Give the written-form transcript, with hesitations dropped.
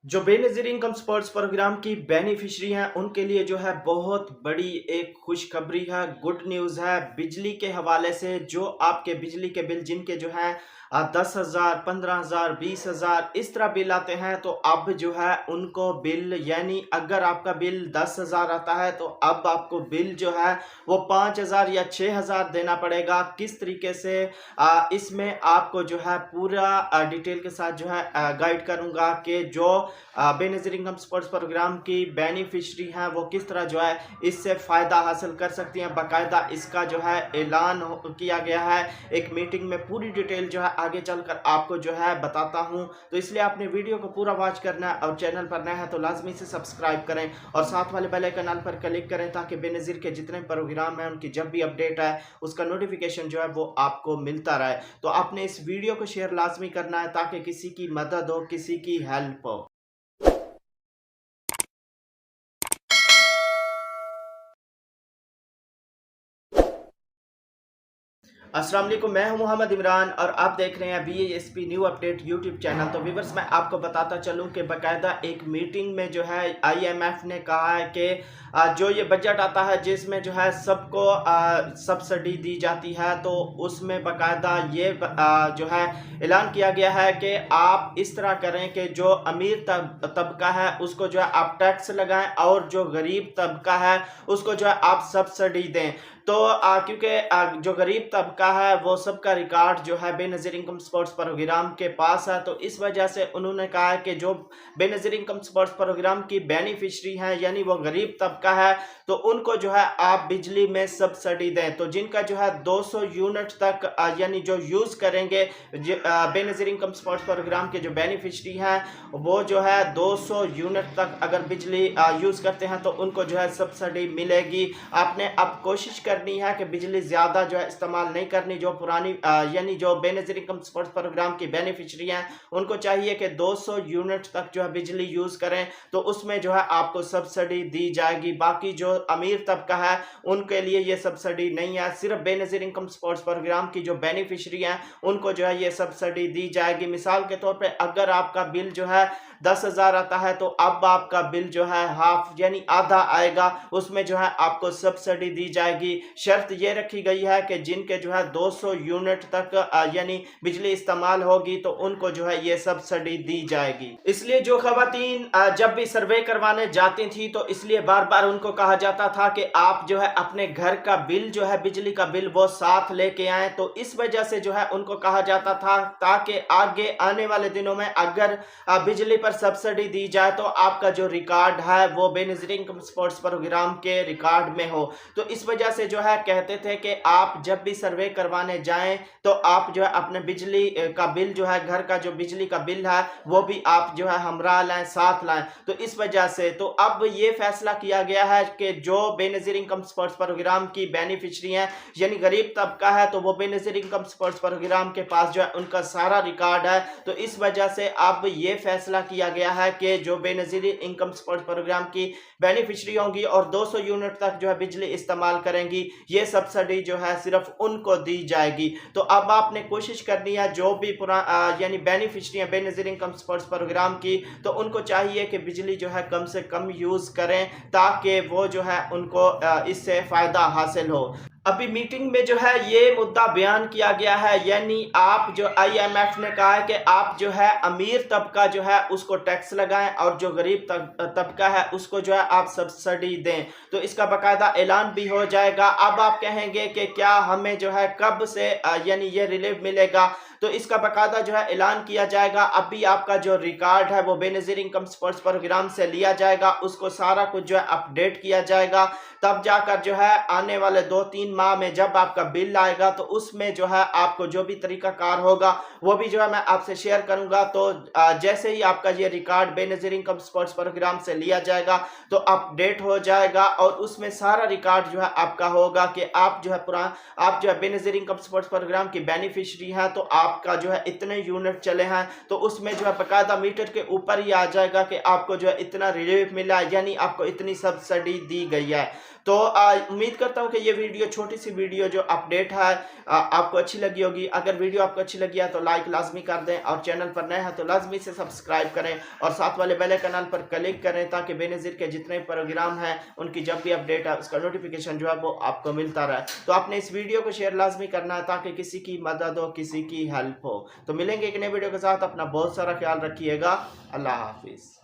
जो Benazir income supports programme की beneficiary हैं, उनके लिए जो है बहुत बड़ी एक खुशखबरी है, गुड न्यूज़ है। बिजली के हवाले से जो आपके बिजली के बिल जिनके जो हैं 10,000, 15,000, 20,000 इस तरह बिल आते हैं, तो अब जो है उनको बिल यानी अगर आपका बिल 10,000 आता है, तो अब आपको बिल जो है वो 5,000 या 6,000 देना पड़ेगा। किस तरीके से इसमें आपको जो है पूरा डिटेल के साथ जो है गाइड करूँगा कि जो बेनज़ीर इनकम सपोर्ट्स प्रोग्राम की बेनिफिशरी हैं वो किस तरह जो है इससे फ़ायदा हासिल कर सकती हैं। बाकायदा इसका जो है ऐलान किया गया है एक मीटिंग में, पूरी डिटेल जो है आगे चलकर आपको जो है बताता हूं। तो इसलिए आपने वीडियो को पूरा वॉच करना है और चैनल पर नया है तो लाजमी से सब्सक्राइब करें और साथ वाले बेल आइकन पर क्लिक करें ताकि बेनज़ीर के जितने प्रोग्राम हैं उनकी जब भी अपडेट है उसका नोटिफिकेशन जो है वो आपको मिलता रहे। तो आपने इस वीडियो को शेयर लाजमी करना है ताकि किसी की मदद हो, किसी की हेल्प हो। अस्सलाम वालेकुम, मैं हूं मोहम्मद इमरान और आप देख रहे हैं BASP new update YouTube channel. तो व्यूअर्स, मैं आपको बताता चलूं कि बाकायदा एक मीटिंग में जो है IMF ने कहा है कि जो ये बजट आता है जिसमें जो है सबको सब्सिडी दी जाती है, तो उसमें बाकायदा ये जो है ऐलान किया गया है कि आप इस तरह करें कि जो अमीर तबका है उसको जो है आप टैक्स लगाएं और जो गरीब तबका है उसको जो है आप सब्सिडी दें। तो क्योंकि जो गरीब तबका है वो सबका रिकॉर्ड जो है बेनज़ीर इनकम सपोर्ट्स प्रोग्राम के पास है, तो इस वजह से उन्होंने कहा है कि जो बेनज़ीर इनकम सपोर्ट्स प्रोग्राम की बेनिफिशरी हैं यानी वो गरीब तबका है, तो उनको जो है आप बिजली में सब्सिडी दें। तो जिनका जो है 200 यूनिट तक यानी जो यूज़ करेंगे बेनज़ीर इनकम सपोर्ट्स प्रोग्राम के जो बेनिफिशरी हैं वो जो है 200 यूनिट तक अगर बिजली यूज़ करते हैं तो उनको जो है सब्सिडी मिलेगी। आपने अब कोशिश करनी है कि बिजली ज़्यादा जो है इस्तेमाल नहीं करनी। जो पुरानी यानी जो बेनज़ीर इनकम सपोर्ट्स प्रोग्राम की बेनिफिशरी हैं उनको चाहिए कि 200 यूनिट तक जो है बिजली यूज़ करें, तो उसमें जो है आपको सब्सिडी दी जाएगी। बाकी जो अमीर तबका है उनके लिए ये सब्सिडी नहीं है, सिर्फ बेनज़ीर इनकम सपोर्ट्स प्रोग्राम की जो बेनिफिशरी हैं उनको जो है ये सब्सिडी दी जाएगी। मिसाल के तौर पर अगर आपका बिल जो है 10,000 आता है, तो अब आपका बिल जो है हाफ यानी आधा आएगा, उसमें जो है आपको सब्सिडी दी जाएगी। शर्त ये रखी गई है कि जिनके जो है 200 यूनिट तक यानी बिजली इस्तेमाल होगी तो उनको जो है ये सब्सिडी दी जाएगी। इसलिए जो खवातीन जब भी सर्वे करवाने जाती थी तो इसलिए बार बार उनको कहा जाता था कि आप जो है अपने घर का बिल जो है बिजली का बिल वो साथ लेके आए। तो इस वजह से जो है उनको कहा जाता था ताकि आगे आने वाले दिनों में अगर बिजली पर सब्सिडी दी जाए तो आपका जो रिकॉर्ड है वो बेनज़ीर इनकम सपोर्ट्स प्रोग्राम के रिकॉर्ड में हो। तो इस वजह से जो है कहते थे कि आप जब भी सर्वे करवाने जाएं तो आप जो है अपने बिजली का बिल जो है घर का जो बिजली का बिल है वो भी आप जो है हमरा लाएं, साथ लाएं। तो इस वजह से तो अब ये फैसला किया गया है कि जो बेनज़ीर इनकम सपोर्ट्स प्रोग्राम की बेनिफिशरी हैं यानी गरीब तबका है, तो वो बेनज़ीर इनकम सपोर्ट्स प्रोग्राम के पास जो है उनका सारा रिकॉर्ड है। तो इस वजह से अब ये फैसला किया गया है कि जो बेनज़ीर इनकम सपोर्ट्स प्रोग्राम की बेनिफिशरी होंगी और 200 यूनिट तक जो है बिजली इस्तेमाल करेंगी, ये सब्सिडी जो है सिर्फ उनको दी जाएगी। तो अब आपने कोशिश करनी है जो भी यानी बेनिफिशरी है बेनज़ीर इनकम सपोर्ट्स प्रोग्राम की, तो उनको चाहिए कि बिजली जो है कम से कम यूज़ करें ताकि वो जो है उनको इससे फ़ायदा हासिल हो। अभी मीटिंग में जो है ये मुद्दा बयान किया गया है, यानी आप जो IMF ने कहा है कि आप जो है अमीर तबका जो है उसको टैक्स लगाएं और जो गरीब तबका है उसको जो है आप सब्सिडी दें। तो इसका बाकायदा ऐलान भी हो जाएगा। अब आप कहेंगे कि क्या हमें जो है कब से यानी ये रिलीफ मिलेगा, तो इसका बाकायदा जो है ऐलान किया जाएगा। अभी आपका जो रिकॉर्ड है वो बेनज़ीर इनकम सपोर्ट्स प्रोग्राम से लिया जाएगा, उसको सारा कुछ जो है अपडेट किया जाएगा, तब जाकर जो है आने वाले 2-3 माह में जब आपका बिल आएगा तो उसमें जो है आपको जो भी तरीकाकार होगा वो भी जो है मैं आपसे शेयर करूंगा। तो जैसे ही आपका ये record Benazir income supports program से लिया जाएगा तो अपडेट हो जाएगा और उसमें सारा रिकॉर्ड जो है आपका होगा कि आप जो है बेनज़ीर इनकम सपोर्ट्स प्रोग्राम की बेनिफिशरी हैं, तो आपका जो है इतने यूनिट चले हैं, तो उसमें जो है बाकायदा मीटर के ऊपर ही आ जाएगा कि आपको जो है इतना रिलीफ मिला यानी आपको इतनी सब्सिडी दी गई है। तो उम्मीद करता हूं कि ये वीडियो छोटी सी वीडियो जो अपडेट है आपको अच्छी लगी होगी। अगर वीडियो आपको अच्छी लगी है तो लाइक लाजमी कर दें, और चैनल पर नए हैं तो लाजमी से सब्सक्राइब करें और साथ वाले बेल आइकन पर क्लिक करें, ताकि बेनज़ीर के जितने प्रोग्राम हैं उनकी जब भी अपडेट है उसका नोटिफिकेशन जो है वो आपको मिलता रहे। तो आपने इस वीडियो को शेयर लाजमी करना है ताकि किसी की मदद हो, किसी की हेल्प हो। तो मिलेंगे एक नए वीडियो के साथ, अपना बहुत सारा ख्याल रखिएगा। अल्लाह हाफिज़।